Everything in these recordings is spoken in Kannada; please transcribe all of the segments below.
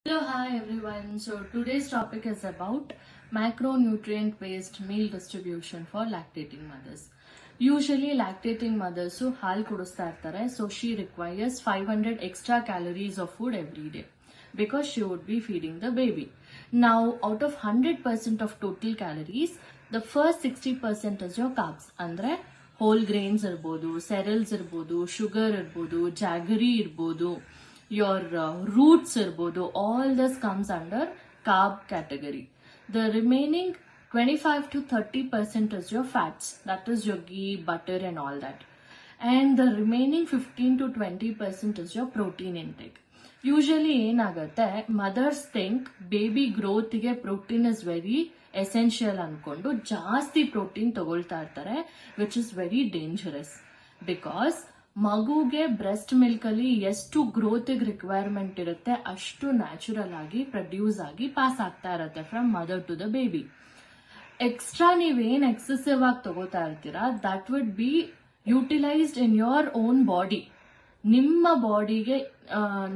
Hello, hi everyone. So today's topic is about macronutrient based meal distribution for lactating mothers. Usually lactating mothers ಹಾಲು ಕುಡಿಸ್ತಾ ಇರ್ತಾರೆ, so she requires 500 extra calories of food every day because she would be feeding the baby. Now out of 100% of total calories, the first 60% is your carbs. ಅಂದ್ರೆ whole grains ಇರ್ಬೋದು, cereals ಇರ್ಬೋದು, sugar ಇರ್ಬೋದು, jaggery ಇರ್ಬೋದು, your roots irbodu, all this comes under carb category. The remaining 25 to 30% is your fats, that is your ghee, butter and all that, and the remaining 15 to 20% is your protein intake. Usually ಏನಾಗುತ್ತೆ, mothers think baby growth ಗೆ protein is very essential ಅನ್ಕೊಂಡು ಜಾಸ್ತಿ ಪ್ರೋಟೀನ್ ತಗೊಳ್ತಾ ಇರ್ತಾರೆ, which is very dangerous because ಮಗುಗೆ ಬ್ರೆಸ್ಟ್ ಮಿಲ್ಕ್ ಅಲ್ಲಿ ಎಷ್ಟು ಗ್ರೋತ್ ರಿಕ್ವೈರ್ಮೆಂಟ್ ಇರುತ್ತೆ ಅಷ್ಟು ನ್ಯಾಚುರಲ್ ಆಗಿ ಪ್ರೊಡ್ಯೂಸ್ ಆಗಿ ಪಾಸ್ ಆಗ್ತಾ ಇರುತ್ತೆ from mother to the baby. Extra ನೀವೇನ್ ಎಕ್ಸೆಸಿವ್ ಆಗಿ ತಗೋತಾ ಇರ್ತೀರಾ, that would be utilised in your own body. ನಿಮ್ಮ ಬಾಡಿಗೆ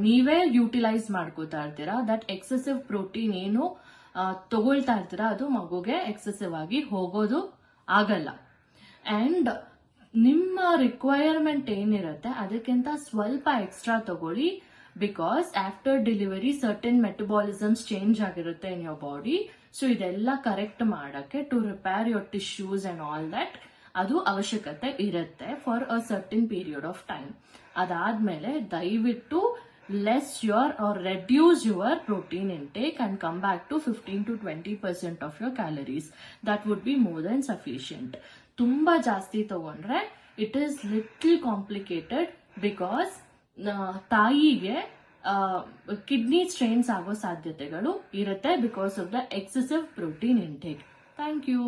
ನೀವೇ ಯುಟಿಲೈಸ್ ಮಾಡ್ಕೋತಾ ಇರ್ತೀರಾ. ದಟ್ ಎಕ್ಸೆಸಿವ್ ಪ್ರೋಟೀನ್ ಏನು ತಗೊಳ್ತಾ ಇರ್ತೀರಾ ಅದು ಮಗುಗೆ ಎಕ್ಸೆಸಿವ್ ಆಗಿ ಹೋಗೋದು ಆಗಲ್ಲ. ಅಂಡ್ ನಿಮ್ಮ ರಿಕ್ವೈರ್ಮೆಂಟ್ ಏನಿರುತ್ತೆ ಅದಕ್ಕಿಂತ ಸ್ವಲ್ಪ ಎಕ್ಸ್ಟ್ರಾ ತಗೊಳ್ಳಿ, because after delivery certain metabolisms change ಆಗಿರುತ್ತೆ ಇನ್ ಯೋರ್ ಬಾಡಿ. ಸೊ ಇದೆಲ್ಲ ಕರೆಕ್ಟ್ ಮಾಡಕ್ಕೆ, to repair your tissues and all that, ಅದು ಅವಶ್ಯಕತೆ ಇರುತ್ತೆ for a certain period of time. ಅದಾದ್ಮೇಲೆ ದಯವಿಟ್ಟು less your or reduce your protein intake and come back to 15 to 20% of your calories. That would be more than sufficient. ತುಂಬಾ ಜಾಸ್ತಿ ತಗೊಂಡ್ರೆ it is little complicated because ತಾಯಿಗೆ ಕಿಡ್ನಿ ಸ್ಟ್ರೈನ್ಸ್ ಆಗೋ ಸಾಧ್ಯತೆಗಳು ಇರುತ್ತೆ because of the excessive protein intake. Thank you.